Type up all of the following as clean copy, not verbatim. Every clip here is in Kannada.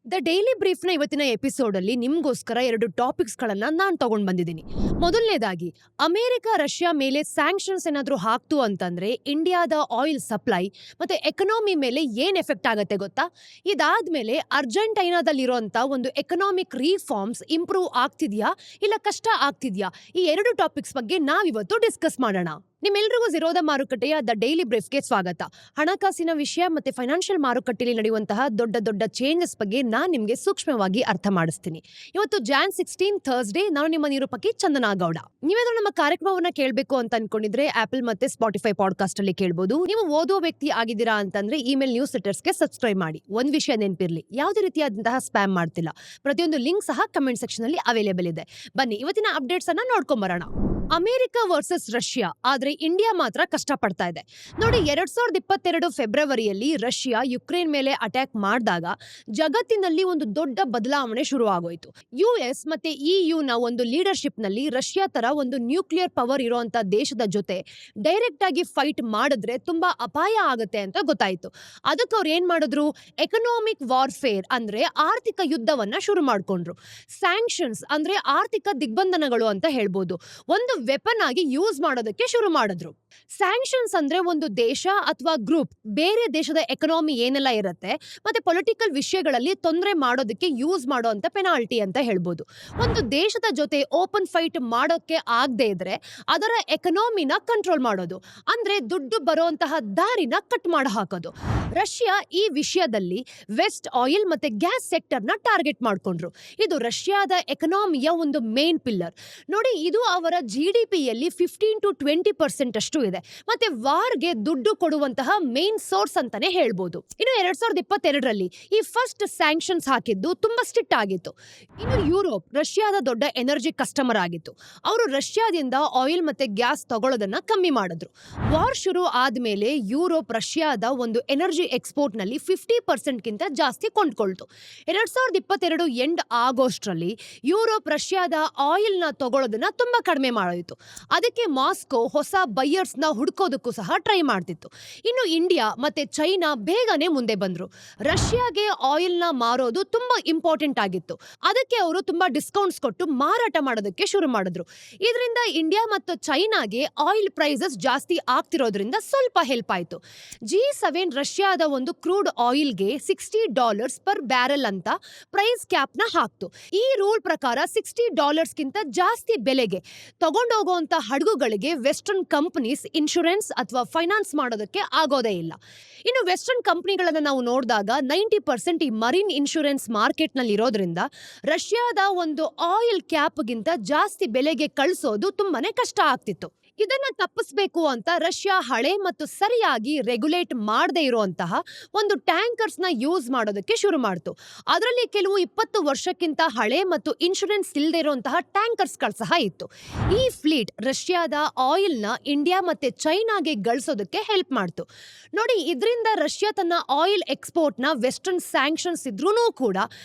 ದ ಡೈಲಿ ಬ್ರೀಫ್ನ ಇವತ್ತಿನ ಎಪಿಸೋಡ್ ಅಲ್ಲಿ ನಿಮ್ಗೋಸ್ಕರ 2 ಟಾಪಿಕ್ಸ್ ಗಳನ್ನ ನಾನು ತಗೊಂಡ್ ಬಂದಿದ್ದೀನಿ. ಮೊದಲನೇದಾಗಿ, ಅಮೆರಿಕ ರಷ್ಯಾ ಮೇಲೆ ಸ್ಯಾಂಕ್ಷನ್ಸ್ ಏನಾದ್ರೂ ಹಾಕ್ತು ಅಂತಂದ್ರೆ ಇಂಡಿಯಾದ ಆಯಿಲ್ ಸಪ್ಲೈ ಮತ್ತೆ ಎಕನಾಮಿ ಮೇಲೆ ಏನ್ ಎಫೆಕ್ಟ್ ಆಗತ್ತೆ ಗೊತ್ತಾ? ಇದಾದ್ಮೇಲೆ ಅರ್ಜೆಂಟೈನಾದಲ್ಲಿರುವಂತ ಒಂದು ಎಕನಾಮಿಕ್ ರಿಫಾರ್ಮ್ಸ್ ಇಂಪ್ರೂವ್ ಆಗ್ತಿದ್ಯಾ ಇಲ್ಲ ಕಷ್ಟ ಆಗ್ತಿದ್ಯಾ? ಈ 2 ಟಾಪಿಕ್ಸ್ ಬಗ್ಗೆ ನಾವಿವತ್ತು ಡಿಸ್ಕಸ್ ಮಾಡೋಣ. ನಿಮ್ಮೆಲ್ರಿಗೂ ಝೀರೋದ ಮಾರುಕಟ್ಟೆಯ ದ ಡೈಲಿ ಬ್ರೀಫ್ಗೆ ಸ್ವಾಗತ. ಹಣಕಾಸಿನ ವಿಷಯ ಮತ್ತೆ ಫೈನಾನ್ಷಿಯಲ್ ಮಾರುಕಟ್ಟೆಯಲ್ಲಿ ನಡೆಯುವಂತಹ ದೊಡ್ಡ ದೊಡ್ಡ ಚೇಂಜಸ್ ಬಗ್ಗೆ ನಾನು ನಿಮಗೆ ಸೂಕ್ಷ್ಮವಾಗಿ ಅರ್ಥ ಮಾಡಿಸ್ತೀನಿ. ಇವತ್ತು ಜಾನ್ 16 ಥರ್ಸ್ಡೇ. ನಾನು ನಿಮ್ಮ ನಿರೂಪಕಿ ಚಂದನಾ ಗೌಡ. ನೀವೇನಾದ್ರೂ ನಮ್ಮ ಕಾರ್ಯಕ್ರಮವನ್ನ ಕೇಳಬೇಕು ಅಂತ ಅನ್ಕೊಂಡಿದ್ರೆ ಆಪಲ್ ಮತ್ತೆ ಸ್ಪಾಟಿಫೈ ಪಾಡ್ಕಾಸ್ಟ್ ಅಲ್ಲಿ ಕೇಳಬಹುದು. ನೀವು ಓದುವ ವ್ಯಕ್ತಿ ಆಗಿದ್ದೀರಾ ಅಂತಂದ್ರೆ ಇಮೇಲ್ ನ್ಯೂಸ್ ಲೆಟರ್ಸ್ಗೆ ಸಬ್ಸ್ಕ್ರೈಬ್ ಮಾಡಿ. ಒಂದ್ ವಿಷಯ ನೆನಪಿರ್ಲಿ, ಯಾವುದೇ ರೀತಿಯಾದಂತಹ ಸ್ಪ್ಯಾಮ್ ಮಾಡ್ತಿಲ್ಲ. ಪ್ರತಿಯೊಂದು ಲಿಂಕ್ ಸಹ ಕಮೆಂಟ್ ಸೆಕ್ಷನ್ ಅಲ್ಲಿ ಅವೈಲೇಬಲ್ ಇದೆ. ಬನ್ನಿ ಇವತ್ತಿನ ಅಪ್ಡೇಟ್ಸ್ ಅನ್ನ ನೋಡ್ಕೊಂಡ್ ಬರೋಣ. ಅಮೆರಿಕ ವರ್ಸಸ್ ರಷ್ಯಾ, ಆದ್ರೆ ಇಂಡಿಯಾ ಮಾತ್ರ ಕಷ್ಟ ಪಡ್ತಾ ಇದೆ. ನೋಡಿ, 2022 ಫೆಬ್ರವರಿಯಲ್ಲಿ ರಷ್ಯಾ ಯುಕ್ರೇನ್ ಮೇಲೆ ಅಟ್ಯಾಕ್ ಮಾಡಿದಾಗ ಜಗತ್ತಿನಲ್ಲಿ ಒಂದು ದೊಡ್ಡ ಬದಲಾವಣೆ ಶುರು ಆಗೋಯ್ತು. ಯುಎಸ್ ಮತ್ತೆ ನ ಒಂದು ಲೀಡರ್ಶಿಪ್ ನಲ್ಲಿ ರಷ್ಯಾ ತರ ಒಂದು ನ್ಯೂಕ್ಲಿಯರ್ ಪವರ್ ಇರುವಂತ ದೇಶದ ಜೊತೆ ಡೈರೆಕ್ಟ್ ಆಗಿ ಫೈಟ್ ಮಾಡಿದ್ರೆ ತುಂಬಾ ಅಪಾಯ ಆಗುತ್ತೆ ಅಂತ ಗೊತ್ತಾಯ್ತು. ಅದಕ್ಕೆ ಅವ್ರು ಏನ್ ಮಾಡಿದ್ರು? ಎಕನಾಮಿಕ್ ವಾರ್ಫೇರ್ ಅಂದ್ರೆ ಆರ್ಥಿಕ ಯುದ್ಧವನ್ನ ಶುರು ಮಾಡ್ಕೊಂಡ್ರು. ಸ್ಯಾಂಕ್ಷನ್ಸ್ ಅಂದ್ರೆ ಆರ್ಥಿಕ ದಿಗ್ಬಂಧನಗಳು ಅಂತ ಹೇಳ್ಬೋದು, ಒಂದು ವೆಪನ್ ಆಗಿ ಯೂಸ್ ಮಾಡೋದಕ್ಕೆ ಶುರು ಮಾಡಿದ್ರು. ಸ್ಯಾಂಕ್ಷನ್ಸ್ ಅಂದ್ರೆ ಒಂದು ದೇಶ ಅಥವಾ ಗ್ರೂಪ್ ಬೇರೆ ದೇಶದ ಎಕನಾಮಿ ಏನೆಲ್ಲ ಇರುತ್ತೆ ಮತ್ತೆ ಪೊಲಿಟಿಕಲ್ ವಿಷಯಗಳಲ್ಲಿ ತೊಂದರೆ ಮಾಡೋದಕ್ಕೆ ಯೂಸ್ ಮಾಡುವಂತ ಪೆನಾಲ್ಟಿ ಅಂತ ಹೇಳ್ಬೋದು. ಒಂದು ದೇಶದ ಜೊತೆ ಓಪನ್ ಫೈಟ್ ಮಾಡೋಕೆ ಆಗದೆ ಇದ್ರೆ ಅದರ ಎಕನಾಮಿನ ಕಂಟ್ರೋಲ್ ಮಾಡೋದು, ಅಂದ್ರೆ ದುಡ್ಡು ಬರುವಂತಹ ದಾರಿನ ಕಟ್ ಮಾಡಿ ಹಾಕೋದು. ರಷ್ಯಾ ಈ ವಿಷಯದಲ್ಲಿ ವೆಸ್ಟ್ ಆಯಿಲ್ ಮತ್ತೆ ಗ್ಯಾಸ್ ಸೆಕ್ಟರ್ ನ ಟಾರ್ಗೆಟ್ ಮಾಡ್ಕೊಂಡ್ರು. ಇದು ರಷ್ಯಾದ ಎಕನಾಮಿಯ ಒಂದು ಮೇನ್ ಪಿಲ್ಲರ್. ನೋಡಿ, ಇದು ಅವರ ಜಿಡಿಪಿಯಲ್ಲಿ 15 to 20% ಅಷ್ಟು ಇದೆ ಮತ್ತೆ ವಾರ್ಗೆ ದುಡ್ಡು ಕೊಡುವಂತಹ ಮೇನ್ ಸೋರ್ಸ್ ಅಂತಾನೆ ಹೇಳ್ಬೋದು. ಇನ್ನು 2022ರಲ್ಲಿ ಈ ಫಸ್ಟ್ ಸ್ಯಾಂಕ್ಷನ್ಸ್ ಹಾಕಿದ್ದು ತುಂಬಾ ಸ್ಟ್ರಿಕ್ಟ್ ಆಗಿತ್ತು. ಇನ್ನು ಯುರೋಪ್ ರಷ್ಯಾದ ದೊಡ್ಡ ಎನರ್ಜಿ ಕಸ್ಟಮರ್ ಆಗಿತ್ತು. ಅವರು ರಷ್ಯಾದಿಂದ ಆಯಿಲ್ ಮತ್ತೆ ಗ್ಯಾಸ್ ತಗೊಳ್ಳೋದನ್ನ ಕಮ್ಮಿ ಮಾಡಿದ್ರು. ವಾರ್ ಶುರು ಆದ್ಮೇಲೆ ಯುರೋಪ್ ರಷ್ಯಾದ ಒಂದು ಎನರ್ಜಿ ಎಕ್ಸ್ಪೋರ್ಟ್ ನಲ್ಲಿ 50% ಗಿಂತ ಜಾಸ್ತಿ ಕೊಂಡ್ಕೊಳ್ತು. 2022 ಎಂಡ್ ಆಗಸ್ಟ್ರಲ್ಲಿ ಯುರೋಪ್ ರಷ್ಯಾದ ಆಯಿಲ್ ನ ತಗೊಳ್ಳೋದನ್ನ ತುಂಬಾ ಕಡಿಮೆ ಮಾಡೋಯಿತು. ಅದಕ್ಕೆ ಮಾಸ್ಕೋ ಹೊಸ ಬೈಯರ್ಸ್ ನ ಹುಡುಕೋದಕ್ಕೂ ಸಹ ಟ್ರೈ ಮಾಡ್ತಿತ್ತು. ಇನ್ನು ಇಂಡಿಯಾ ಮತ್ತೆ ಚೈನಾ ಬೇಗನೆ ಮುಂದೆ ಬಂದ್ರು. ರಷ್ಯಾಗೆ ಆಯಿಲ್ ನ ಮಾರೋದು ತುಂಬಾ ಇಂಪಾರ್ಟೆಂಟ್ ಆಗಿತ್ತು. ಅದಕ್ಕೆ ಅವರು ತುಂಬಾ ಡಿಸ್ಕೌಂಟ್ಸ್ ಕೊಟ್ಟು ಮಾರಾಟ ಮಾಡೋದಕ್ಕೆ ಶುರು ಮಾಡಿದ್ರು. ಇದರಿಂದ ಇಂಡಿಯಾ ಮತ್ತು ಚೈನಾಗೆ ಆಯಿಲ್ ಪ್ರೈಸಸ್ ಜಾಸ್ತಿ ಆಗ್ತಿರೋದ್ರಿಂದ ಸ್ವಲ್ಪ ಹೆಲ್ಪ್ ಆಯ್ತು. G7 ರಷ್ಯಾದ ಒಂದು ಕ್ರೂಡ್ ಆಯಿಲ್ಗೆ $60 ಪರ್ ಬ್ಯಾರೆಲ್ ಅಂತ ಪ್ರೈಸ್ ಕ್ಯಾಪ್ ನ ಹಾಕ್ತು. ಈ ರೂಲ್ ಪ್ರಕಾರ $60 ಗಿಂತ ಜಾಸ್ತಿ ಬೆಲೆಗೆ ತಗೊಂಡೋಗುವಂತ ಹಡಗುಗಳಿಗೆ ವೆಸ್ಟರ್ನ್ ಕಂಪನೀಸ್ ಇನ್ಶೂರೆನ್ಸ್ ಅಥವಾ ಫೈನಾನ್ಸ್ ಮಾಡೋದಕ್ಕೆ ಆಗೋದೇ ಇಲ್ಲ. ಇನ್ನು ವೆಸ್ಟರ್ನ್ ಕಂಪನಿಗಳನ್ನ ನಾವು ನೋಡಿದಾಗ 90% ಈ ಮರೀನ್ ಇನ್ಶೂರೆನ್ಸ್ ಮಾರ್ಕೆಟ್ ನಲ್ಲಿ ಇರೋದ್ರಿಂದ ರಷ್ಯಾದ ಒಂದು ಆಯಿಲ್ ಕ್ಯಾಪ್ ಗಿಂತ ಜಾಸ್ತಿ ಬೆಲೆಗೆ ಕಳಿಸೋದು ತುಂಬಾನೇ ಕಷ್ಟ ಆಗ್ತಿತ್ತು. ಇದನ್ನ ತಪ್ಪಿಸಬೇಕು ಅಂತ ರಷ್ಯಾ ಹಳೆ ಮತ್ತು ಸರಿಯಾಗಿ ರೆಗ್ಯುಲೇಟ್ ಮಾಡದೇ ಇರುವಂತಹ ಒಂದು ಟ್ಯಾಂಕರ್ಸ್ ನ ಯೂಸ್ ಮಾಡೋದಕ್ಕೆ ಶುರು ಮಾಡ್ತು. ಅದರಲ್ಲಿ ಕೆಲವು 20 ವರ್ಷಕ್ಕಿಂತ ಹಳೆ ಮತ್ತು ಇನ್ಶೂರೆನ್ಸ್ ಇಲ್ಲದೆ ಇರುವಂತಹ ಟ್ಯಾಂಕರ್ಸ್ ಗಳು ಸಹ ಇತ್ತು. ಈ ಫ್ಲೀಟ್ ರಷ್ಯಾದ ಆಯಿಲ್ ನ ಇಂಡಿಯಾ ಮತ್ತೆ ಚೈನಾಗೆ ಗಳಿಸೋದಕ್ಕೆ ಹೆಲ್ಪ್ ಮಾಡ್ತು. ನೋಡಿ, ಇದರಿಂದ ರಷ್ಯಾ ತನ್ನ ಆಯಿಲ್ ಎಕ್ಸ್ಪೋರ್ಟ್ ನ ವೆಸ್ಟರ್ನ್ ಸ್ಯಾಂಕ್ಷನ್ಸ್ ಇದ್ರೂ ಕೂಡ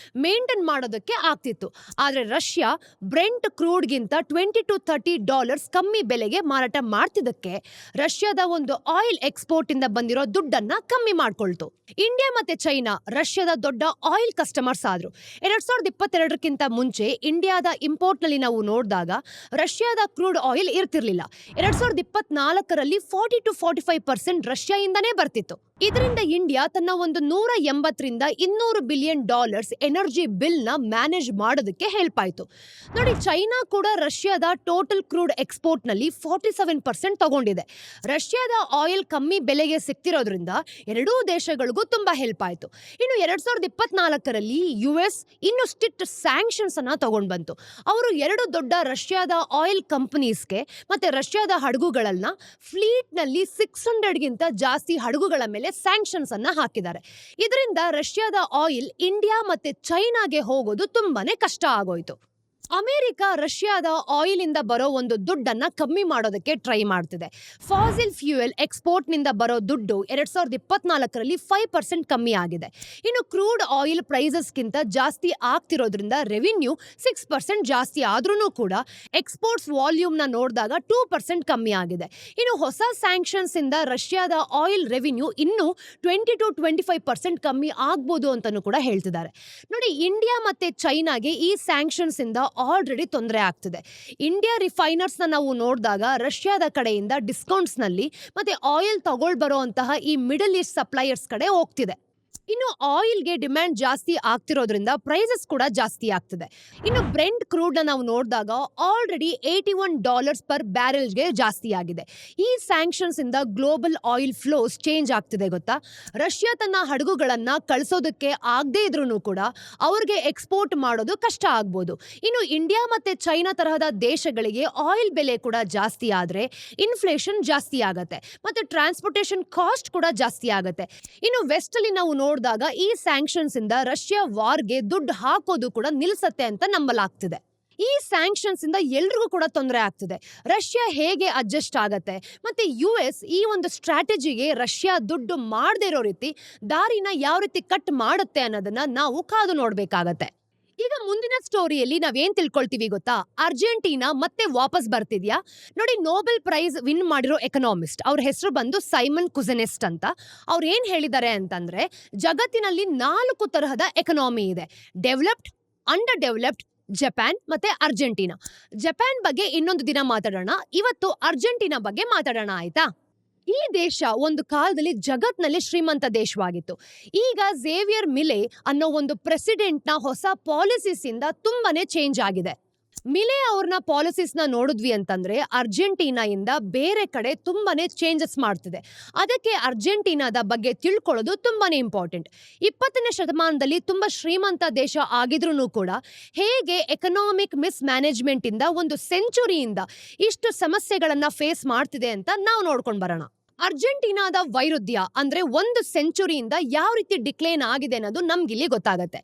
ಮೇಂಟೈನ್ ಮಾಡೋದಕ್ಕೆ ಆಗ್ತಿತ್ತು. ಆದ್ರೆ ರಷ್ಯಾ ಬ್ರೆಂಟ್ ಕ್ರೂಡ್ ಗಿಂತ $20 to $30 ಕಮ್ಮಿ ಬೆಲೆಗೆ ಮಾರಾಟ ಮಾಡ್ತಿದ್ದಕ್ಕೆ ರಷ್ಯಾದ ಒಂದು ಆಯಿಲ್ ಎಕ್ಸ್ಪೋರ್ಟ್ ಇಂದ ಬಂದಿರೋ ದುಡ್ಡನ್ನ ಕಮ್ಮಿ ಮಾಡ್ಕೊಳ್ತು. ಇಂಡಿಯಾ ಮತ್ತೆ ಚೈನಾ ರಷ್ಯಾದ ದೊಡ್ಡ ಆಯಿಲ್ ಕಸ್ಟಮರ್ಸ್ ಆದ್ರು. 2022ಕ್ಕಿಂತ ಮುಂಚೆ ಇಂಡಿಯಾದ ಇಂಪೋರ್ಟ್ ನಲ್ಲಿ ನಾವು ನೋಡಿದಾಗ ರಷ್ಯಾದ ಕ್ರೂಡ್ ಆಯಿಲ್ ಇರ್ತಿರ್ಲಿಲ್ಲ. 2024ರಲ್ಲಿ 40 to 45% ರಷ್ಯಾಯಿಂದನೇ ಬರ್ತಿತ್ತು. ಇದರಿಂದ ಇಂಡಿಯಾ ತನ್ನ ಒಂದು $180 to $200 ಬಿಲಿಯನ್ ಎನರ್ಜಿ ಬಿಲ್ ನ ಮ್ಯಾನೇಜ್ ಮಾಡೋದಕ್ಕೆ ಹೆಲ್ಪ್ ಆಯ್ತು. ನೋಡಿ, ಚೈನಾ ಕೂಡ ರಷ್ಯಾದ ಟೋಟಲ್ ಕ್ರೂಡ್ ಎಕ್ಸ್ಪೋರ್ಟ್ ನಲ್ಲಿ 47% ತಗೊಂಡಿದೆ. ರಷ್ಯಾದ ಆಯಿಲ್ ಕಮ್ಮಿ ಬೆಲೆಗೆ ಸಿಕ್ತಿರೋದ್ರಿಂದ ಎರಡೂ ದೇಶಗಳಿಗೂ ತುಂಬಾ ಹೆಲ್ಪ್ ಆಯ್ತು. ಇನ್ನು 2024ರಲ್ಲಿ ಯುಎಸ್ ಇನ್ನು ಸ್ಟ್ರಿಕ್ಟ್ ಸ್ಯಾಂಕ್ಷನ್ಸ್ ಅನ್ನ ತಗೊಂಡ್ ಬಂತು. ಅವರು 2 ದೊಡ್ಡ ರಷ್ಯಾದ ಆಯಿಲ್ ಕಂಪನೀಸ್ಗೆ ಮತ್ತೆ ರಷ್ಯಾದ ಹಡಗುಗಳನ್ನ ಫ್ಲೀಟ್ ನಲ್ಲಿ 600 ಗಿಂತ ಜಾಸ್ತಿ ಹಡಗುಗಳ ಮೇಲೆ ಸ್ಯಾಂಕ್ಷನ್ಸ್ ಅನ್ನ ಹಾಕಿದ್ದಾರೆ. ಇದರಿಂದ ರಷ್ಯಾದ ಆಯಿಲ್ ಇಂಡಿಯಾ ಮತ್ತೆ ಚೈನಾಗೆ ಹೋಗೋದು ತುಂಬಾನೇ ಕಷ್ಟ ಆಗೋಯ್ತು. ಅಮೆರಿಕ ರಷ್ಯಾದ ಆಯಿಲ್ ಇಂದ ಬರೋ ಒಂದು ದುಡ್ಡನ್ನ ಕಮ್ಮಿ ಮಾಡೋದಕ್ಕೆ ಟ್ರೈ ಮಾಡ್ತಿದೆ. ಫಾಸಿಲ್ ಫ್ಯೂಯಲ್ ಎಕ್ಸ್ಪೋರ್ಟ್ ನಿಂದ ಬರೋ ದುಡ್ಡು 2024ರಲ್ಲಿ 5% ಕಮ್ಮಿ ಆಗಿದೆ. ಇನ್ನು ಕ್ರೂಡ್ ಆಯಿಲ್ ಪ್ರೈಸಸ್ಗಿಂತ ಜಾಸ್ತಿ ಆಗ್ತಿರೋದ್ರಿಂದ ರೆವಿನ್ಯೂ 6% ಜಾಸ್ತಿ ಆದ್ರೂ ಕೂಡ ಎಕ್ಸ್ಪೋರ್ಟ್ಸ್ ವಾಲ್ಯೂಮ್ನ ನೋಡಿದಾಗ 2% ಕಮ್ಮಿ ಆಗಿದೆ. ಇನ್ನು ಹೊಸ ಸ್ಯಾಂಕ್ಷನ್ಸ್ ಇಂದ ರಷ್ಯಾದ ಆಯಿಲ್ ರೆವಿನ್ಯೂ ಇನ್ನೂ 20-25% ಕಮ್ಮಿ ಆಗ್ಬೋದು ಅಂತಾನೂ ಕೂಡ ಹೇಳ್ತಿದ್ದಾರೆ. ನೋಡಿ, ಇಂಡಿಯಾ ಮತ್ತೆ ಚೈನಾಗೆ ಈ ಸ್ಯಾಂಕ್ಷನ್ಸ್ ಇಂದ ಆಲ್ರೆಡಿ ತೊಂದರೆ ಆಗ್ತಿದೆ. ಇಂಡಿಯಾ ರಿಫೈನರ್ಸ್ ನಾವು ನೋಡಿದಾಗ ರಷ್ಯಾದ ಕಡೆಯಿಂದ ಡಿಸ್ಕೌಂಟ್ಸ್ ನಲ್ಲಿ ಮತ್ತೆ ಆಯಿಲ್ ತಗೊಳ್ಬರೋ ಅಂತಹ ಈ ಮಿಡಲ್ ಈಸ್ಟ್ ಸಪ್ಲೈಯರ್ಸ್ ಕಡೆ ಹೋಗ್ತಿದೆ. ಇನ್ನು ಆಯಿಲ್ಗೆ ಡಿಮ್ಯಾಂಡ್ ಜಾಸ್ತಿ ಆಗ್ತಿರೋದ್ರಿಂದ ಪ್ರೈಸಸ್ ಕೂಡ ಜಾಸ್ತಿ ಆಗ್ತಿದೆ. ಇನ್ನು ಬ್ರೆಂಟ್ ಕ್ರೂಡ್ ನಾವು ನೋಡಿದಾಗ ಆಲ್ರೆಡಿ $81 ಪರ್ ಬ್ಯಾರೆಲ್ಗೆ ಜಾಸ್ತಿ ಆಗಿದೆ. ಈ ಸ್ಯಾಂಕ್ಷನ್ಸ್ ಇಂದ ಗ್ಲೋಬಲ್ ಆಯಿಲ್ ಫ್ಲೋಸ್ ಚೇಂಜ್ ಆಗ್ತಿದೆ ಗೊತ್ತಾ. ರಷ್ಯಾ ತನ್ನ ಹಡಗುಗಳನ್ನ ಕಳಿಸೋದಕ್ಕೆ ಆಗದೇ ಇದ್ರೂ ಕೂಡ ಅವ್ರಿಗೆ ಎಕ್ಸ್ಪೋರ್ಟ್ ಮಾಡೋದು ಕಷ್ಟ ಆಗ್ಬೋದು. ಇನ್ನು ಇಂಡಿಯಾ ಮತ್ತೆ ಚೈನಾ ತರಹದ ದೇಶಗಳಿಗೆ ಆಯಿಲ್ ಬೆಲೆ ಕೂಡ ಜಾಸ್ತಿ ಆದ್ರೆ ಇನ್ಫ್ಲೇಷನ್ ಜಾಸ್ತಿ ಆಗತ್ತೆ ಮತ್ತೆ ಟ್ರಾನ್ಸ್ಪೋರ್ಟೇಷನ್ ಕಾಸ್ಟ್ ಕೂಡ ಜಾಸ್ತಿ ಆಗತ್ತೆ. ಇನ್ನು ವೆಸ್ಟ್ ಅಲ್ಲಿ ನಾವು ನೋಡಿದಾಗ ಈ ಸ್ಯಾಂಕ್ಷನ್ಸ್ ಇಂದ ರಷ್ಯಾ ವಾರ್ಗೆ ದುಡ್ಡು ಹಾಕೋದು ಕೂಡ ನಿಲ್ಸತ್ತೆ ಅಂತ ನಂಬಲಾಗ್ತಿದೆ. ಈ ಸ್ಯಾಂಕ್ಷನ್ಸ್ ಇಂದ ಎಲ್ರಿಗೂ ಕೂಡ ತೊಂದರೆ ಆಗ್ತಿದೆ. ರಷ್ಯಾ ಹೇಗೆ ಅಡ್ಜಸ್ಟ್ ಆಗತ್ತೆ ಮತ್ತೆ US ಈ ಒಂದು ಸ್ಟ್ರಾಟಜಿಗೆ ರಷ್ಯಾ ದುಡ್ಡು ಮಾಡದೇ ಇರೋ ರೀತಿ ದಾರಿನ ಯಾವ ರೀತಿ ಕಟ್ ಮಾಡುತ್ತೆ ಅನ್ನೋದನ್ನ ನಾವು ಕಾದು ನೋಡ್ಬೇಕಾಗತ್ತೆ. ಈಗ ಮುಂದಿನ ಸ್ಟೋರಿಯಲ್ಲಿ ನಾವೇನ್ ತಿಳ್ಕೊಳ್ತೀವಿ ಗೊತ್ತಾ, ಅರ್ಜೆಂಟೀನಾ ಮತ್ತೆ ವಾಪಸ್ ಬರ್ತಿದ್ಯಾ. ನೋಡಿ, ನೋಬೆಲ್ ಪ್ರೈಸ್ ವಿನ್ ಮಾಡಿರೋ ಎಕನಾಮಿಸ್ಟ್, ಅವ್ರ ಹೆಸರು ಬಂದು ಸೈಮನ್ ಕುಝೆನೆಸ್ಟ್ ಅಂತ. ಅವ್ರು ಏನ್ ಹೇಳಿದ್ದಾರೆ ಅಂತಂದ್ರೆ, ಜಗತ್ತಿನಲ್ಲಿ 4 ತರಹದ ಎಕನಾಮಿ ಇದೆ: ಡೆವಲಪ್ಡ್, ಅಂಡರ್ ಡೆವಲಪ್ಡ್, ಜಪಾನ್ ಮತ್ತೆ ಅರ್ಜೆಂಟೀನಾ. ಜಪಾನ್ ಬಗ್ಗೆ ಇನ್ನೊಂದು ದಿನ ಮಾತಾಡೋಣ, ಇವತ್ತು ಅರ್ಜೆಂಟೀನಾ ಬಗ್ಗೆ ಮಾತಾಡೋಣ, ಆಯ್ತಾ. ಈ ದೇಶ ಒಂದು ಕಾಲದಲ್ಲಿ ಜಗತ್ನಲ್ಲಿ ಶ್ರೀಮಂತ ದೇಶವಾಗಿತ್ತು. ಈಗ ಝೇವಿಯರ್ ಮಿಲೆ ಅನ್ನೋ ಒಂದು ಪ್ರೆಸಿಡೆಂಟ್ನ ಹೊಸ ಪಾಲಿಸೀಸ್ ಇಂದ ತುಂಬಾನೇ ಚೇಂಜ್ ಆಗಿದೆ. ಮಿಲೆ ಅವ್ರನ್ನ ಪಾಲಿಸೀಸ್ನ ನೋಡಿದ್ವಿ ಅಂತಂದ್ರೆ ಅರ್ಜೆಂಟೀನಾ ಇಂದ ಬೇರೆ ಕಡೆ ತುಂಬಾನೇ ಚೇಂಜಸ್ ಮಾಡ್ತಿದೆ. ಅದಕ್ಕೆ ಅರ್ಜೆಂಟೀನಾದ ಬಗ್ಗೆ ತಿಳ್ಕೊಳ್ಳೋದು ತುಂಬಾನೇ ಇಂಪಾರ್ಟೆಂಟ್. 20ನೇ ಶತಮಾನದಲ್ಲಿ ತುಂಬಾ ಶ್ರೀಮಂತ ದೇಶ ಆಗಿದ್ರೂ ಕೂಡ ಹೇಗೆ ಎಕನಾಮಿಕ್ ಮಿಸ್ ಮ್ಯಾನೇಜ್ಮೆಂಟ್ ಇಂದ ಒಂದು ಸೆಂಚುರಿಯಿಂದ ಇಷ್ಟು ಸಮಸ್ಯೆಗಳನ್ನ ಫೇಸ್ ಮಾಡ್ತಿದೆ ಅಂತ ನಾವು ನೋಡ್ಕೊಂಡು ಬರೋಣ. ಅರ್ಜೆಂಟೀನಾದ ವೈರುಧ್ಯ ಅಂದ್ರೆ ಒಂದು ಸೆಂಚುರಿಯಿಂದ ಯಾವ ರೀತಿ ಡಿಕ್ಲೇನ್ ಆಗಿದೆ ಅನ್ನೋದು ನಮ್ಗಿಲ್ಲಿ ಗೊತ್ತಾಗತ್ತೆ.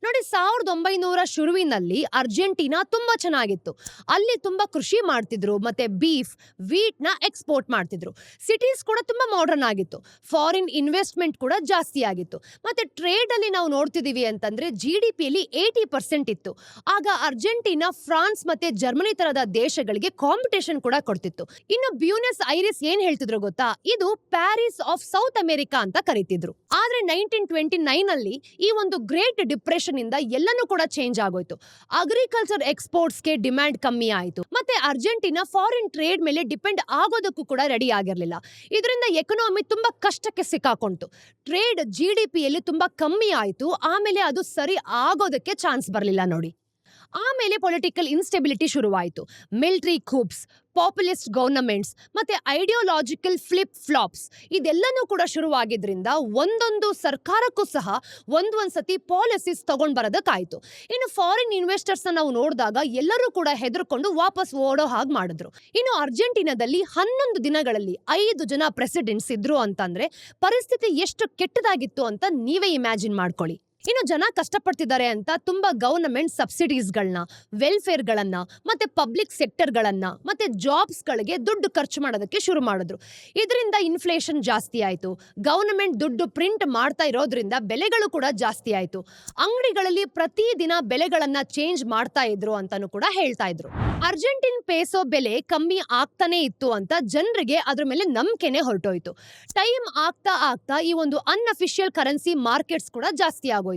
ನೋಡಿ, 1900 ಶುರುವಿನಲ್ಲಿ ಅರ್ಜೆಂಟೀನಾ ತುಂಬಾ ಚೆನ್ನಾಗಿತ್ತು. ಅಲ್ಲಿ ತುಂಬಾ ಕೃಷಿ ಮಾಡ್ತಿದ್ರು ಮತ್ತೆ ಬೀಫ್, ವೀಟ್ ನ ಎಕ್ಸ್ಪೋರ್ಟ್ ಮಾಡ್ತಿದ್ರು. ಸಿಟೀಸ್ ಕೂಡ ತುಂಬಾ ಮಾಡರ್ನ್ ಆಗಿತ್ತು. ಫಾರಿನ್ ಇನ್ವೆಸ್ಟ್ಮೆಂಟ್ ಕೂಡ ಜಾಸ್ತಿ ಆಗಿತ್ತು. ಮತ್ತೆ ಟ್ರೇಡ್ ಅಲ್ಲಿ ನಾವು ನೋಡ್ತಿದೀವಿ ಅಂತಂದ್ರೆ GDPಯಲ್ಲಿ 80% ಇತ್ತು. ಆಗ ಅರ್ಜೆಂಟೀನಾ ಫ್ರಾನ್ಸ್ ಮತ್ತೆ ಜರ್ಮನಿ ತರದ ದೇಶಗಳಿಗೆ ಕಾಂಪಿಟೇಷನ್ ಕೂಡ ಕೊಡ್ತಿತ್ತು. ಇನ್ನು ಬ್ಯೂನಸ್ ಐರಿಸ್ ಏನ್ ಹೇಳ್ತಿದ್ರು ಗೊತ್ತಾ, ಇದು ಪ್ಯಾರಿಸ್ ಆಫ್ ಸೌತ್ ಅಮೆರಿಕಾ ಅಂತ ಕರೀತಿದ್ರು. ಆದ್ರೆ 1929 ಅಲ್ಲಿ ಈ ಒಂದು ಗ್ರೇಟ್ ಡಿಪ್ರೆಷನ್ ಇಂದ ಎಲ್ಲನೂ ಕೂಡ ಚೇಂಜ್ ಆಗೋಯ್ತು. ಅಗ್ರಿಕಲ್ಚರ್ ಎಕ್ಸ್ಪೋರ್ಟ್ಸ್ ಗೆ ಡಿಮ್ಯಾಂಡ್ ಕಮ್ಮಿ ಆಯಿತು ಮತ್ತೆ ಅರ್ಜೆಂಟೀನಾ ಫಾರಿನ್ ಟ್ರೇಡ್ ಮೇಲೆ ಡಿಪೆಂಡ್ ಆಗೋದಕ್ಕೂ ಕೂಡ ರೆಡಿ ಆಗಿರ್ಲಿಲ್ಲ. ಇದರಿಂದ ಎಕನಾಮಿ ತುಂಬಾ ಕಷ್ಟಕ್ಕೆ ಸಿಕ್ಕಾಕೊಂತು. ಟ್ರೇಡ್ GDPಯಲ್ಲಿ ತುಂಬಾ ಕಮ್ಮಿ ಆಯಿತು. ಆಮೇಲೆ ಅದು ಸರಿ ಆಗೋದಕ್ಕೆ ಚಾನ್ಸ್ ಬರಲಿಲ್ಲ ನೋಡಿ. ಆಮೇಲೆ ಪೊಲಿಟಿಕಲ್ ಇನ್ಸ್ಟೆಬಿಲಿಟಿ ಶುರುವಾಯಿತು. ಮಿಲಿಟರಿ ಕೂಪ್ಸ್, ಪಾಪ್ಯುಲಿಸ್ಟ್ ಗವರ್ನಮೆಂಟ್ಸ್ ಮತ್ತೆ ಐಡಿಯಾಲಜಿಕಲ್ ಫ್ಲಿಪ್ ಫ್ಲಾಪ್ಸ್ ಇದೆಲ್ಲನೂ ಕೂಡ ಶುರುವಾಗಿದ್ರಿಂದ ಒಂದೊಂದು ಸರ್ಕಾರಕ್ಕೂ ಸಹ ಒಂದೊಂದ್ಸತಿ ಪಾಲಿಸೀಸ್ ತಗೊಂಡ್ ಬರೋದಕ್ಕಾಯ್ತು. ಇನ್ನು ಫಾರಿನ್ ಇನ್ವೆಸ್ಟರ್ಸ್ ನಾವು ನೋಡಿದಾಗ ಎಲ್ಲರೂ ಕೂಡ ಹೆದರ್ಕೊಂಡು ವಾಪಸ್ ಓಡೋ ಹಾಗೆ ಮಾಡಿದ್ರು. ಇನ್ನು ಅರ್ಜೆಂಟೀನಾದಲ್ಲಿ 11 ದಿನಗಳಲ್ಲಿ 5 ಜನ ಪ್ರೆಸಿಡೆಂಟ್ಸ್ ಇದ್ರು ಅಂತಂದ್ರೆ ಪರಿಸ್ಥಿತಿ ಎಷ್ಟು ಕೆಟ್ಟದಾಗಿತ್ತು ಅಂತ ನೀವೇ ಇಮ್ಯಾಜಿನ್ ಮಾಡ್ಕೊಳ್ಳಿ. ಇನ್ನು ಜನ ಕಷ್ಟಪಡ್ತಿದ್ದಾರೆ ಅಂತ ತುಂಬಾ ಗವರ್ನಮೆಂಟ್ ಸಬ್ಸಿಡೀಸ್ಗಳನ್ನ, ವೆಲ್ಫೇರ್ಗಳನ್ನ ಮತ್ತೆ ಪಬ್ಲಿಕ್ ಸೆಕ್ಟರ್ಗಳನ್ನ ಮತ್ತೆ ಜಾಬ್ಸ್ಗಳಿಗೆ ದುಡ್ಡು ಖರ್ಚು ಮಾಡೋದಕ್ಕೆ ಶುರು ಮಾಡಿದ್ರು. ಇದರಿಂದ ಇನ್ಫ್ಲೇಷನ್ ಜಾಸ್ತಿ ಆಯಿತು. ಗವರ್ನಮೆಂಟ್ ದುಡ್ಡು ಪ್ರಿಂಟ್ ಮಾಡ್ತಾ ಇರೋದ್ರಿಂದ ಬೆಲೆಗಳು ಕೂಡ ಜಾಸ್ತಿ ಆಯಿತು. ಅಂಗಡಿಗಳಲ್ಲಿ ಪ್ರತಿದಿನ ಬೆಲೆಗಳನ್ನ ಚೇಂಜ್ ಮಾಡ್ತಾ ಇದ್ರು ಅಂತಾನು ಕೂಡ ಹೇಳ್ತಾ ಇದ್ರು. ಅರ್ಜೆಂಟಿನ್ ಪೇಸೋ ಬೆಲೆ ಕಮ್ಮಿ ಆಗ್ತಾನೆ ಇತ್ತು ಅಂತ ಜನರಿಗೆ ಅದ್ರ ಮೇಲೆ ನಂಬಿಕೆನೆ ಹೊರಟೋಯ್ತು. ಟೈಮ್ ಆಗ್ತಾ ಆಗ್ತಾ ಈ ಒಂದು ಅನ್ಅಫಿಷಿಯಲ್ ಕರೆನ್ಸಿ ಮಾರ್ಕೆಟ್ಸ್ ಕೂಡ ಜಾಸ್ತಿ ಆಗೋಯ್ತು.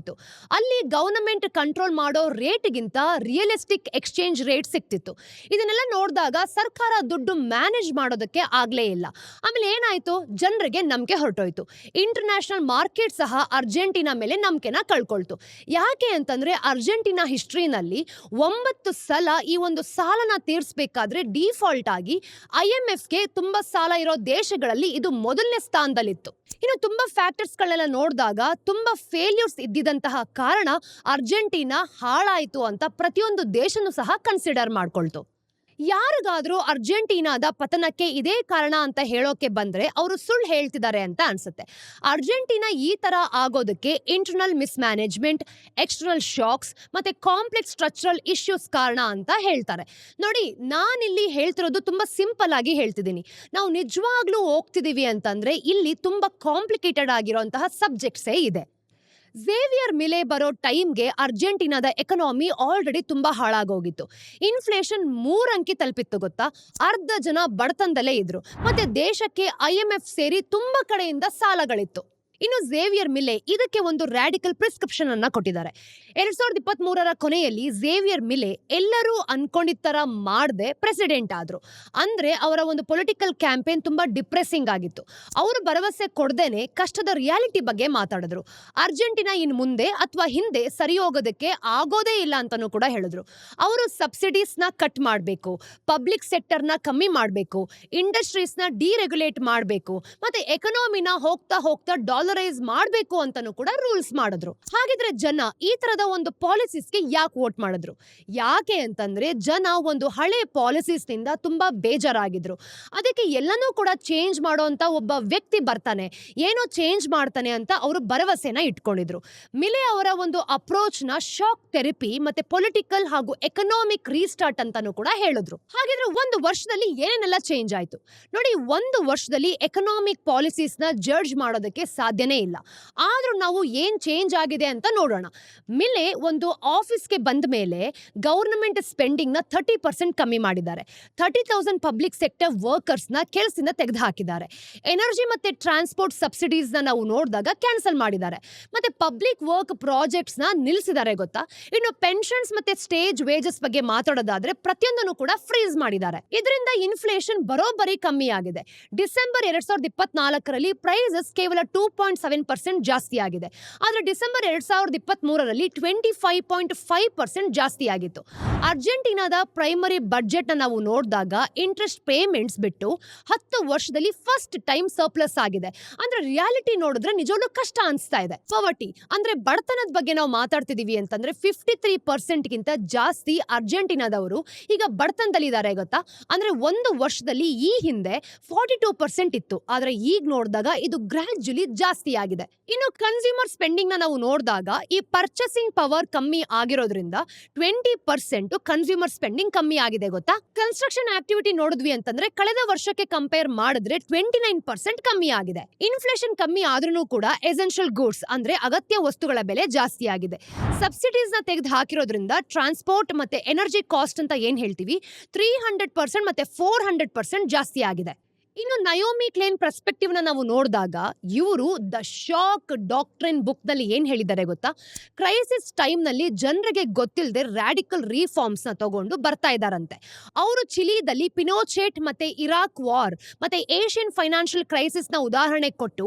ಅಲ್ಲಿ ಗವರ್ನಮೆಂಟ್ ಕಂಟ್ರೋಲ್ ಮಾಡೋ ರೇಟ್ಗಿಂತ ರಿಯಲಿಸ್ಟಿಕ್ ಎಕ್ಸ್ಚೇಂಜ್ ರೇಟ್ ಸಿಕ್ತಿತ್ತು. ಇದನ್ನೆಲ್ಲ ನೋಡಿದಾಗ ಸರ್ಕಾರ ದುಡ್ಡು ಮ್ಯಾನೇಜ್ ಮಾಡೋದಕ್ಕೆ ಆಗ್ಲೇ ಇಲ್ಲ. ಆಮೇಲೆ ಏನಾಯ್ತು, ಜನರಿಗೆ ನಂಬಿಕೆ ಹೊರಟೋಯ್ತು. ಇಂಟರ್ನ್ಯಾಷನಲ್ ಮಾರ್ಕೆಟ್ ಸಹ ಅರ್ಜೆಂಟೀನಾ ಮೇಲೆ ನಂಬಿಕೆನ ಕಳ್ಕೊಳ್ತು. ಯಾಕೆ ಅಂತಂದ್ರೆ ಅರ್ಜೆಂಟೀನಾ ಹಿಸ್ಟ್ರಿನಲ್ಲಿ 9 ಸಲ ಈ ಒಂದು ಸಾಲನ ತೀರಿಸಬೇಕಾದ್ರೆ ಡಿಫಾಲ್ಟ್ ಆಗಿ IMFಗೆ ತುಂಬಾ ಸಾಲ ಇರೋ ದೇಶಗಳಲ್ಲಿ ಇದು ಮೊದಲನೇ ಸ್ಥಾನದಲ್ಲಿತ್ತು. ಇನ್ನು ತುಂಬಾ ಫ್ಯಾಕ್ಟರ್ಸ್ ಗಳನ್ನ ನೋಡಿದಾಗ ತುಂಬಾ ಫೇಲ್ಯೂರ್ಸ್ ಇದ್ದಿದ್ದಂತಹ ಕಾರಣ ಅರ್ಜೆಂಟೀನಾ ಹಾಳಾಯಿತು ಅಂತ ಪ್ರತಿಯೊಂದು ದೇಶನೂ ಸಹ ಕನ್ಸಿಡರ್ ಮಾಡ್ಕೊಳ್ತು. ಯಾರಿಗಾದ್ರೂ ಅರ್ಜೆಂಟೀನಾದ ಪತನಕ್ಕೆ ಇದೇ ಕಾರಣ ಅಂತ ಹೇಳೋಕೆ ಬಂದ್ರೆ ಅವರು ಸುಳ್ಳು ಹೇಳ್ತಿದ್ದಾರೆ ಅಂತ ಅನ್ಸುತ್ತೆ. ಅರ್ಜೆಂಟೀನಾ ಈ ತರ ಆಗೋದಕ್ಕೆ ಇಂಟರ್ನಲ್ ಮಿಸ್ಮ್ಯಾನೇಜ್ಮೆಂಟ್, ಎಕ್ಸ್ಟರ್ನಲ್ ಶಾಕ್ಸ್ ಮತ್ತೆ ಕಾಂಪ್ಲೆಕ್ಸ್ ಸ್ಟ್ರಕ್ಚರಲ್ ಇಶ್ಯೂಸ್ ಕಾರಣ ಅಂತ ಹೇಳ್ತಾರೆ. ನೋಡಿ, ನಾನಿಲ್ಲಿ ಹೇಳ್ತಿರೋದು ತುಂಬಾ ಸಿಂಪಲ್ ಆಗಿ ಹೇಳ್ತಿದ್ದೀನಿ. ನಾವು ನಿಜವಾಗ್ಲೂ ಹೋಗ್ತಿದೀವಿ ಅಂತಂದ್ರೆ ಇಲ್ಲಿ ತುಂಬಾ ಕಾಂಪ್ಲಿಕೇಟೆಡ್ ಆಗಿರುವಂತಹ ಸಬ್ಜೆಕ್ಟ್ಸೇ ಇದೆ. ಝೇವಿಯರ್ ಮಿಲೆ ಬರೋ ಟೈಮ್ಗೆ ಅರ್ಜೆಂಟೀನಾದ ಎಕನಾಮಿ ಆಲ್ರೆಡಿ ತುಂಬಾ ಹಾಳಾಗೋಗಿತ್ತು. ಇನ್ಫ್ಲೇಷನ್ 3 ಅಂಕಿ ತಲುಪಿತ್ತು ಗೊತ್ತಾ. ಅರ್ಧ ಜನ ಬಡತನದಲ್ಲೇ ಇದ್ರು. ಮತ್ತೆ ದೇಶಕ್ಕೆ IMF ಸೇರಿ ತುಂಬಾ ಕಡೆಯಿಂದ ಸಾಲಗಳಿತ್ತು. ಇನ್ನು ಝೇವಿಯರ್ ಮಿಲೆ ಇದಕ್ಕೆ ಒಂದು ರಾಡಿಕಲ್ ಪ್ರಿಸ್ಕ್ರಿಪ್ಷನ್ ಅನ್ನ ಕೊಟ್ಟಿದ್ದಾರೆ. 2023ರ ಕೊನೆಯಲ್ಲಿ ಝೇವಿಯರ್ ಮಿಲೆ ಎಲ್ಲರೂ ಅನ್ಕೊಂಡಿದ್ದ ತರ ಮಾಡದೆ ಪ್ರೆಸಿಡೆಂಟ್ ಆದ್ರು. ಅಂದ್ರೆ ಅವರ ಒಂದು ಪೊಲಿಟಿಕಲ್ ಕ್ಯಾಂಪೇನ್ ತುಂಬಾ ಡಿಪ್ರೆಸಿಂಗ್ ಆಗಿತ್ತು. ಅವರು ಭರವಸೆ ಕೊಡದೇನೆ ಕಷ್ಟದ ರಿಯಾಲಿಟಿ ಬಗ್ಗೆ ಮಾತಾಡಿದ್ರು. ಅರ್ಜೆಂಟೀನಾ ಇನ್ ಮುಂದೆ ಅಥವಾ ಹಿಂದೆ ಸರಿ ಹೋಗೋದಕ್ಕೆ ಆಗೋದೇ ಇಲ್ಲ ಅಂತಾನೂ ಕೂಡ ಹೇಳಿದ್ರು. ಅವರು ಸಬ್ಸಿಡೀಸ್ ನ ಕಟ್ ಮಾಡಬೇಕು, ಪಬ್ಲಿಕ್ ಸೆಕ್ಟರ್ ನ ಕಮ್ಮಿ ಮಾಡಬೇಕು, ಇಂಡಸ್ಟ್ರೀಸ್ ನ ಡಿರೆಗ್ಯುಲೇಟ್ ಮಾಡಬೇಕು, ಮತ್ತೆ ಎಕನಾಮಿನ ಹೋಗ್ತಾ ಹೋಗ್ತಾ ಡಾಲರೈಸ್ ಮಾಡಬೇಕು ಅಂತಾನೂ ಕೂಡ ರೂಲ್ಸ್ ಮಾಡಿದ್ರು. ಹಾಗಿದ್ರೆ ಜನ ಈ ತರದ ಒಂದು ಪಾಲಿಸೀಸ್ಗೆ ಯಾಕೆ ವೋಟ್ ಮಾಡಿದ್ರು? ಯಾಕೆ ಅಂತಂದ್ರೆ ಜನ ಒಂದು ಹಳೆ ಪಾಲಿಸೀಸ್ ನಿಂದ ತುಂಬಾ ಬೇಜಾರಾಗಿದ್ರು. ಅದಕ್ಕೆ ಎಲ್ಲನೂ ಕೂಡ ಚೇಂಜ್ ಮಾಡೋಂತ ಒಬ್ಬ ವ್ಯಕ್ತಿ ಬರ್ತಾನೆ, ಏನೋ ಚೇಂಜ್ ಮಾಡ್ತಾನೆ ಅಂತ ಅವರು ಭರವಸೆನ ಇಟ್ಕೊಂಡಿದ್ರು. ಮಿಲೆ ಅವರ ಒಂದು ಅಪ್ರೋಚ್ ನ ಶಾಕ್ ಥೆರಪಿ ಮತ್ತೆ ಪೊಲಿಟಿಕಲ್ ಹಾಗೂ ಎಕನಾಮಿಕ್ ರೀಸ್ಟಾರ್ಟ್ ಅಂತಾನೂ ಕೂಡ ಹೇಳಿದ್ರು. ಹಾಗಿದ್ರೆ ಒಂದು ವರ್ಷದಲ್ಲಿ ಏನೇನೆಲ್ಲ ಚೇಂಜ್ ಆಯ್ತು ನೋಡಿ. ಒಂದು ವರ್ಷದಲ್ಲಿ ಎಕನಾಮಿಕ್ ಪಾಲಿಸೀಸ್ ನ ಜಡ್ಜ್ ಮಾಡೋದಕ್ಕೆ ಸಾಧ್ಯನೇ ಇಲ್ಲ. ಆದ್ರೂ ನಾವು ಏನ್ ಚೇಂಜ್ ಆಗಿದೆ ಅಂತ ನೋಡೋಣ. ಮಿಲೆ ಒಂದು ಆಫೀಸ್ಗೆ ಬಂದ ಮೇಲೆ ಗವರ್ನಮೆಂಟ್ ಸ್ಪೆಂಡಿಂಗ್ ನ 30% ಕಮ್ಮಿ ಮಾಡಿದ್ದಾರೆ. 30,000 ಪಬ್ಲಿಕ್ ಸೆಕ್ಟರ್ ವರ್ಕರ್ಸ್ ನ ಕೆಲಸದಿಂದ ತೆಗೆದು ಹಾಕಿದ್ದಾರೆ. ಎನರ್ಜಿ ಮತ್ತೆ ಟ್ರಾನ್ಸ್ಪೋರ್ಟ್ ಸಬ್ಸಿಡೀಸ್ ನ ನಾವು ನೋಡಿದಾಗ ಕ್ಯಾನ್ಸಲ್ ಮಾಡಿದ್ದಾರೆ. ಮತ್ತೆ ಪಬ್ಲಿಕ್ ವರ್ಕ್ ಪ್ರಾಜೆಕ್ಟ್ಸ್ ನ ನಿಲ್ಲಿಸಿದ್ದಾರೆ ಗೊತ್ತಾ. ಇನ್ನು ಪೆನ್ಷನ್ಸ್ ಮತ್ತೆ ಸ್ಟೇಜ್ ವೇಜಸ್ ಬಗ್ಗೆ ಮಾತಾಡೋದಾದ್ರೆ ಪ್ರತಿಯೊಂದನ್ನು ಕೂಡ ಫ್ರೀಸ್ ಮಾಡಿದ್ದಾರೆ. ಇದರಿಂದ ಇನ್ಫ್ಲೇಷನ್ ಬರೋಬ್ಬರಿ ಕಮ್ಮಿ ಆಗಿದೆ. ಡಿಸೆಂಬರ್ 2024ರಲ್ಲಿ ಪ್ರೈಸಸ್ ಕೇವಲ 2.7% ಜಾಸ್ತಿ ಆಗಿದೆ. ಆದ್ರೆ ಡಿಸೆಂಬರ್ 2023ರಲ್ಲಿ 25.5% ಜಾಸ್ತಿ ಆಗಿತ್ತು. ಅರ್ಜೆಂಟೀನಾದ ಪ್ರೈಮರಿ ಬಜೆಟ್ ನಾವು ನೋಡಿದಾಗ ಇಂಟ್ರೆಸ್ಟ್ ಪೇಮೆಂಟ್ಸ್ ಬಿಟ್ಟು 10 ವರ್ಷದಲ್ಲಿ ಫಸ್ಟ್ ಟೈಮ್ ಸರ್ಪ್ಲಸ್ ಆಗಿದೆ. ಅಂದ್ರೆ ರಿಯಾಲಿಟಿ ನೋಡಿದ್ರೆ ನಿಜವಾಗ್ಲೂ ಕಷ್ಟ ಅನಿಸ್ತಾ ಇದೆ. ಪವರ್ಟಿ ಅಂದ್ರೆ ಬಡತನದ ಬಗ್ಗೆ ನಾವು ಮಾತಾಡ್ತಿದೀವಿ ಅಂತಂದ್ರೆ 53% ಗಿಂತ ಜಾಸ್ತಿ ಅರ್ಜೆಂಟೀನಾದವರು ಈಗ ಬಡತನದಲ್ಲಿದ್ದಾರೆ ಗೊತ್ತಾ. ಅಂದ್ರೆ ಒಂದು ವರ್ಷದಲ್ಲಿ ಈ ಹಿಂದೆ 42% ಇತ್ತು, ಆದ್ರೆ ಈಗ ನೋಡಿದಾಗ ಇದು ಗ್ರಾಜುಲಿ ಜಾಸ್ತಿ ಆಗಿದೆ. ಇನ್ನು ಕನ್ಸ್ಯೂಮರ್ ಸ್ಪೆಂಡಿಂಗ್ ನ ನಾವು ನೋಡಿದಾಗ ಈ ಪರ್ಚೇಸಿಂಗ್ ಪವರ್ ಕಮ್ಮಿ ಆಗಿರೋದ್ರಿಂದ 20% ಕನ್ಸ್ಯೂಮರ್ ಸ್ಪೆಂಡಿಂಗ್ ಕಮ್ಮಿ ಆಗಿದೆ ಗೊತ್ತಾ. ಕನ್ಸ್ಟ್ರಕ್ಷನ್ ಆಕ್ಟಿವಿಟಿ ನೋಡಿದ್ವಿ ಅಂತಂದ್ರೆ ಕಳೆದ ವರ್ಷಕ್ಕೆ ಕಂಪೇರ್ ಮಾಡಿದ್ರೆ 29% ಕಮ್ಮಿ ಆಗಿದೆ. ಇನ್ಫ್ಲೇಷನ್ ಕಮ್ಮಿ ಆದ್ರೂ ಕೂಡ ಎಸೆನ್ಷಿಯಲ್ ಗೂಡ್ಸ್ ಅಂದ್ರೆ ಅಗತ್ಯ ವಸ್ತುಗಳ ಬೆಲೆ ಜಾಸ್ತಿ ಆಗಿದೆ. ಸಬ್ಸಿಡೀಸ್ ನ ತೆಗೆದು ಹಾಕಿರೋದ್ರಿಂದ ಟ್ರಾನ್ಸ್ಪೋರ್ಟ್ ಮತ್ತೆ ಎನರ್ಜಿ ಕಾಸ್ಟ್ ಅಂತ ಏನ್ ಹೇಳ್ತೀವಿ 300% ಮತ್ತೆ 400% ಜಾಸ್ತಿ ಆಗಿದೆ. ಇನ್ನು ನಯೋಮಿ ಕ್ಲೇನ್ ಪರ್ಸ್ಪೆಕ್ಟಿವ್ ನ ನಾವು ನೋಡಿದಾಗ ಇವರು ದ ಶಾಕ್ ಡಾಕ್ಟ್ರಿನ್ ಬುಕ್ ನಲ್ಲಿ ಏನ್ ಹೇಳಿದ್ದಾರೆ ಗೊತ್ತಾ. ಕ್ರೈಸಿಸ್ ಟೈಮ್ ನಲ್ಲಿ ಜನರಿಗೆ ಗೊತ್ತಿಲ್ಲದೆ ರಾಡಿಕಲ್ ರಿಫಾರ್ಮ್ಸ್ ನ ತಗೊಂಡು ಬರ್ತಾ ಇದಾರಂತೆ. ಅವರು ಚಿಲಿದಲ್ಲಿ ಪಿನೋಚೆಟ್ ಮತ್ತೆ ಇರಾಕ್ ವಾರ್ ಮತ್ತೆ ಏಷ್ಯನ್ ಫೈನಾನ್ಷಿಯಲ್ ಕ್ರೈಸಿಸ್ ನ ಉದಾಹರಣೆ ಕೊಟ್ಟು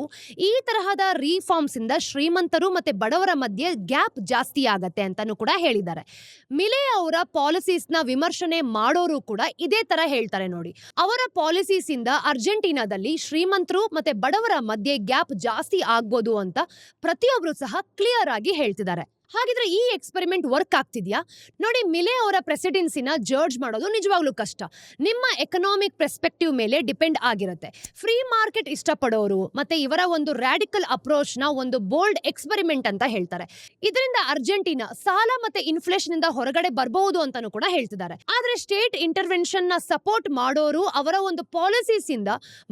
ಈ ತರಹದ ರಿಫಾರ್ಮ್ಸ್ ಇಂದ ಶ್ರೀಮಂತರು ಮತ್ತೆ ಬಡವರ ಮಧ್ಯೆ ಗ್ಯಾಪ್ ಜಾಸ್ತಿ ಆಗತ್ತೆ ಅಂತಾನೂ ಕೂಡ ಹೇಳಿದ್ದಾರೆ. ಮಿಲೆ ಅವರ ಪಾಲಿಸೀಸ್ ನ ವಿಮರ್ಶನೆ ಮಾಡೋರು ಕೂಡ ಇದೇ ತರ ಹೇಳ್ತಾರೆ ನೋಡಿ. ಅವರ ಪಾಲಿಸೀಸ್ ಇಂದ ಅರ್ಜೆಂಟೀನಾದಲ್ಲಿ ಶ್ರೀಮಂತರು ಮತ್ತೆ ಬಡವರ ಮಧ್ಯೆ ಗ್ಯಾಪ್ ಜಾಸ್ತಿ ಆಗ್ಬೋದು ಅಂತ ಪ್ರತಿಯೊಬ್ರು ಸಹ ಕ್ಲಿಯರ್ ಆಗಿ ಹೇಳ್ತಿದ್ದಾರೆ. ಹಾಗಿದ್ರೆ ಈ ಎಕ್ಸ್ಪೆರಿಮೆಂಟ್ ವರ್ಕ್ ಆಗ್ತಿದ್ಯಾ ನೋಡಿ. ಮಿಲೆ ಅವರ ಪ್ರೆಸಿಡೆನ್ಸಿನ ಜಡ್ಜ್ ಮಾಡೋದು ನಿಜವಾಗ್ಲೂ ಕಷ್ಟ. ನಿಮ್ಮ ಎಕನಾಮಿಕ್ ಪರ್ಸ್ಪೆಕ್ಟಿವ್ ಮೇಲೆ ಡಿಪೆಂಡ್ ಆಗಿರುತ್ತೆ. ಫ್ರೀ ಮಾರ್ಕೆಟ್ ಇಷ್ಟಪಡೋರು ಮತ್ತೆ ಇವರ ಒಂದು ರಾಡಿಕಲ್ ಅಪ್ರೋಚ್ ನ ಒಂದು ಬೋಲ್ಡ್ ಎಕ್ಸ್ಪೆರಿಮೆಂಟ್ ಅಂತ ಹೇಳ್ತಾರೆ. ಇದರಿಂದ ಅರ್ಜೆಂಟೀನಾ ಸಾಲ ಮತ್ತೆ ಇನ್ಫ್ಲೇಷನ್ ಇಂದ ಹೊರಗಡೆ ಬರಬಹುದು ಅಂತಾನೂ ಕೂಡ ಹೇಳ್ತಿದ್ದಾರೆ. ಆದ್ರೆ ಸ್ಟೇಟ್ ಇಂಟರ್ವೆನ್ಷನ್ ನ ಸಪೋರ್ಟ್ ಮಾಡೋರು ಅವರ ಒಂದು ಪಾಲಿಸೀಸ್ ಇಂದ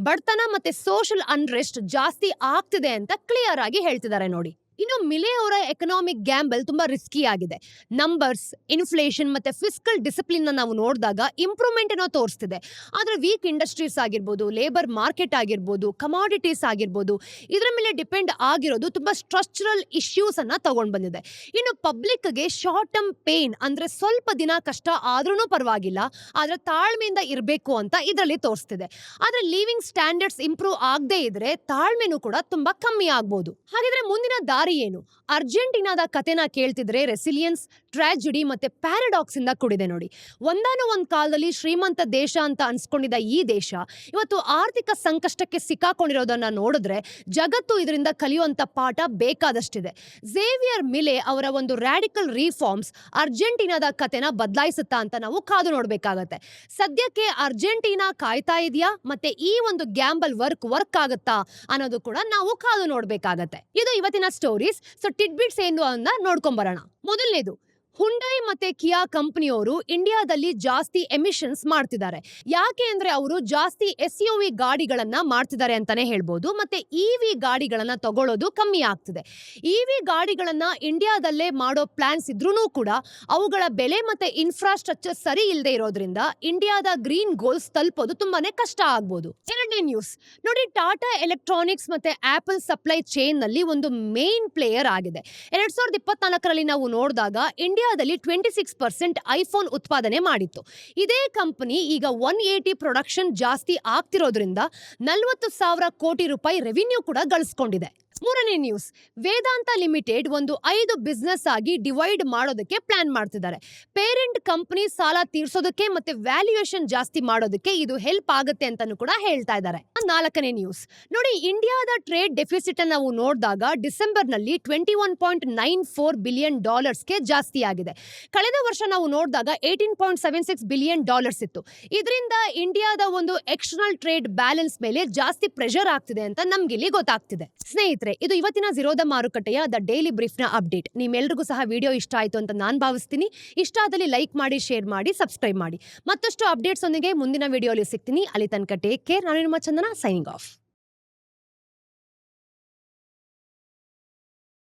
ಬಡತನ ಮತ್ತೆ ಸೋಷಿಯಲ್ ಅನ್ರೆಸ್ಟ್ ಜಾಸ್ತಿ ಆಗ್ತಿದೆ ಅಂತ ಕ್ಲಿಯರ್ ಆಗಿ ಹೇಳ್ತಿದ್ದಾರೆ ನೋಡಿ. ಇನ್ನು ಮಿಲೆ ಅವರ ಎಕನಾಮಿಕ್ ಗ್ಯಾಂಬಲ್ ತುಂಬಾ ರಿಸ್ಕಿ ಆಗಿದೆ. ನಂಬರ್ಸ್, ಇನ್ಫ್ಲೇಷನ್ ಮತ್ತೆ ಫಿಸ್ಕಲ್ ಡಿಸಿಪ್ಲಿನ್ ನಾವು ನೋಡಿದಾಗ ಇಂಪ್ರೂವ್ಮೆಂಟ್ ಏನೋ ತೋರಿಸ್ತಿದೆ. ಆದ್ರೆ ವೀಕ್ ಇಂಡಸ್ಟ್ರೀಸ್ ಆಗಿರ್ಬೋದು, ಲೇಬರ್ ಮಾರ್ಕೆಟ್ ಆಗಿರ್ಬೋದು, ಕಮಾಡಿಟೀಸ್ ಆಗಿರ್ಬೋದು, ಇದರ ಮೇಲೆ ಡಿಪೆಂಡ್ ಆಗಿರೋದು ತುಂಬಾ ಸ್ಟ್ರಕ್ಚರಲ್ ಇಶ್ಯೂಸ್ ಅನ್ನ ತಗೊಂಡ್ ಬಂದಿದೆ. ಇನ್ನು ಪಬ್ಲಿಕ್ಗೆ ಶಾರ್ಟ್ ಟರ್ಮ್ ಪೇನ್ ಅಂದ್ರೆ ಸ್ವಲ್ಪ ದಿನ ಕಷ್ಟ ಆದ್ರೂ ಪರವಾಗಿಲ್ಲ, ಆದ್ರೆ ತಾಳ್ಮೆಯಿಂದ ಇರಬೇಕು ಅಂತ ಇದರಲ್ಲಿ ತೋರಿಸ್ತಿದೆ. ಆದ್ರೆ ಲಿವಿಂಗ್ ಸ್ಟ್ಯಾಂಡರ್ಡ್ಸ್ ಇಂಪ್ರೂವ್ ಆಗದೆ ಇದ್ರೆ ತಾಳ್ಮೆನೂ ಕೂಡ ತುಂಬಾ ಕಮ್ಮಿ ಆಗ್ಬೋದು. ಹಾಗಿದ್ರೆ ಮುಂದಿನ ದಾರಿ ದಾರಿ ಏನು? ಅರ್ಜೆಂಟೀನಾದ ಕತೆನ ಕೇಳ್ತಿದ್ರೆ ರೆಸಿಲಿಯನ್ಸ್, ಟ್ರಾಜಿಡಿ ಮತ್ತೆ ಪ್ಯಾರಡಾಕ್ಸ್ ಇಂದ ಕೂಡಿದೆ ನೋಡಿ. ಒಂದಾನ ಒಂದ್ ಕಾಲದಲ್ಲಿ ಶ್ರೀಮಂತ ದೇಶ ಅಂತ ಅನ್ಸ್ಕೊಂಡಿದ್ದ ಈ ದೇಶ ಇವತ್ತು ಆರ್ಥಿಕ ಸಂಕಷ್ಟಕ್ಕೆ ಸಿಕ್ಕಾಕೊಂಡಿರೋದನ್ನ ನೋಡಿದ್ರೆ ಜಗತ್ತು ಇದರಿಂದ ಕಲಿಯುವಂತ ಪಾಠ ಬೇಕಾದಷ್ಟಿದೆ. ಝೇವಿಯರ್ ಮಿಲೆ ಅವರ ಒಂದು ರ್ಯಾಡಿಕಲ್ ರಿಫಾರ್ಮ್ಸ್ ಅರ್ಜೆಂಟೀನಾದ ಕತೆನ ಬದಲಾಯಿಸುತ್ತಾ ಅಂತ ನಾವು ಕಾದು ನೋಡ್ಬೇಕಾಗತ್ತೆ. ಸದ್ಯಕ್ಕೆ ಅರ್ಜೆಂಟೀನಾ ಕಾಯ್ತಾ ಇದೆಯಾ, ಮತ್ತೆ ಈ ಒಂದು ಗ್ಯಾಂಬಲ್ ವರ್ಕ್ ಆಗುತ್ತಾ ಅನ್ನೋದು ಕೂಡ ನಾವು ಕಾದು ನೋಡ್ಬೇಕಾಗತ್ತೆ. ಇದು ಇವತ್ತಿನ ಸ್ಟೋರೀಸ್. ಸೊ ಟಿಡ್ಬಿಟ್ಸ್ ಏನು ಅಂತ ನೋಡ್ಕೊಂಬರೋಣ. ಮೊದಲನೇದು, ಹುಂಡೈ ಮತ್ತೆ ಕಿಯಾ ಕಂಪನಿಯವರು ಇಂಡಿಯಾದಲ್ಲಿ ಜಾಸ್ತಿ ಎಮಿಷನ್ಸ್ ಮಾಡ್ತಿದ್ದಾರೆ. ಯಾಕೆ ಅಂದ್ರೆ ಅವರು ಜಾಸ್ತಿ SUV ಗಾಡಿಗಳನ್ನ ಮಾಡ್ತಿದ್ದಾರೆ ಅಂತಾನೆ ಹೇಳ್ಬೋದು. ಮತ್ತೆ EV ಗಾಡಿಗಳನ್ನ ತಗೊಳ್ಳೋದು ಕಮ್ಮಿ ಆಗ್ತಿದೆ. EV ಗಾಡಿಗಳನ್ನ ಇಂಡಿಯಾದಲ್ಲೇ ಮಾಡೋ ಪ್ಲಾನ್ಸ್ ಇದ್ರೂ ಕೂಡ ಅವುಗಳ ಬೆಲೆ ಮತ್ತೆ ಇನ್ಫ್ರಾಸ್ಟ್ರಕ್ಚರ್ ಸರಿ ಇಲ್ಲದೆ ಇರೋದ್ರಿಂದ ಇಂಡಿಯಾದ ಗ್ರೀನ್ ಗೋಲ್ಸ್ ತಲುಪೋದು ತುಂಬಾನೇ ಕಷ್ಟ ಆಗ್ಬೋದು. ಎರಡನೇ ನ್ಯೂಸ್ ನೋಡಿ, ಟಾಟಾ ಎಲೆಕ್ಟ್ರಾನಿಕ್ಸ್ ಮತ್ತೆ ಆಪಲ್ ಸಪ್ಲೈ ಚೈನ್ ನಲ್ಲಿ ಒಂದು ಮೇನ್ ಪ್ಲೇಯರ್ ಆಗಿದೆ. 2024ರಲ್ಲಿ ನಾವು ನೋಡಿದಾಗ ಇಂಡಿಯಾದಲ್ಲಿ 26% ಐಫೋನ್ ಉತ್ಪಾದನೆ ಮಾಡಿತ್ತು. ಇದೇ ಕಂಪನಿ ಈಗ 180 ಪ್ರೊಡಕ್ಷನ್ ಜಾಸ್ತಿ ಆಗ್ತಿರೋದ್ರಿಂದ 40,000 ಕೋಟಿ ರೂಪಾಯಿ ರೆವಿನ್ಯೂ ಕೂಡ ಗಳಿಸ್ಕೊಂಡಿದೆ. ಮೂರನೇ ನ್ಯೂಸ್, ವೇದಾಂತ ಲಿಮಿಟೆಡ್ ಒಂದು 5 ಬಿಸ್ನೆಸ್ ಆಗಿ ಡಿವೈಡ್ ಮಾಡೋದಕ್ಕೆ ಪ್ಲಾನ್ ಮಾಡ್ತಿದ್ದಾರೆ. ಪೇರೆಂಟ್ ಕಂಪನಿ ಸಾಲ ತೀರ್ಸೋದಕ್ಕೆ ಮತ್ತೆ ವ್ಯಾಲ್ಯೂಯೇಷನ್ ಜಾಸ್ತಿ ಮಾಡೋದಕ್ಕೆ ಇದು ಹೆಲ್ಪ್ ಆಗುತ್ತೆ ಅಂತಾನು ಕೂಡ ಹೇಳ್ತಾ ಇದ್ದಾರೆ. ನಾಲ್ಕನೇ ನ್ಯೂಸ್ ನೋಡಿ, ಇಂಡಿಯಾದ ಟ್ರೇಡ್ ಡೆಫಿಸಿಟ್ ಅನ್ನು ನಾವು ನೋಡಿದಾಗ ಡಿಸೆಂಬರ್ ನಲ್ಲಿ $21.94 ಬಿಲಿಯನ್ ಗೆ ಜಾಸ್ತಿ ಆಗಿದೆ. ಕಳೆದ ವರ್ಷ ನಾವು ನೋಡಿದಾಗ $18.76 ಬಿಲಿಯನ್ ಇತ್ತು. ಇದರಿಂದ ಇಂಡಿಯಾದ ಒಂದು ಎಕ್ಸ್ಟರ್ನಲ್ ಟ್ರೇಡ್ ಬ್ಯಾಲೆನ್ಸ್ ಮೇಲೆ ಜಾಸ್ತಿ ಪ್ರೆಷರ್ ಆಗ್ತಿದೆ ಅಂತ ನಮ್ಗಿಲ್ಲಿ ಗೊತ್ತಾಗ್ತಿದೆ. ಸ್ನೇಹಿತರೆ, ಇದು ಇವತ್ತಿನ ಝೀರೋದ ಮಾರುಕಟ್ಟೆಯ ದ ಡೈಲಿ ಬ್ರೀಫ್ನ ಅಪ್ಡೇಟ್. ನಿಮ್ಮೆಲ್ರಿಗೂ ಸಹ ವಿಡಿಯೋ ಇಷ್ಟ ಆಯ್ತು ಅಂತ ನಾನು ಭಾವಿಸ್ತೀನಿ. ಇಷ್ಟ ಆದಲ್ಲಿ ಲೈಕ್ ಮಾಡಿ, ಶೇರ್ ಮಾಡಿ, ಸಬ್ಸ್ಕ್ರೈಬ್ ಮಾಡಿ. ಮತ್ತಷ್ಟು ಅಪ್ಡೇಟ್ಸ್ ಒಂದಿಗೆ ಮುಂದಿನ ವಿಡಿಯೋಲಿ ಸಿಗ್ತೀನಿ. ಅಲ್ಲಿ ತನಕ ಟೇಕ್ ಕೇರ್. ನಾನು ನಿಮ್ಮ ಚಂದನ, ಸೈನಿಂಗ್ ಆಫ್.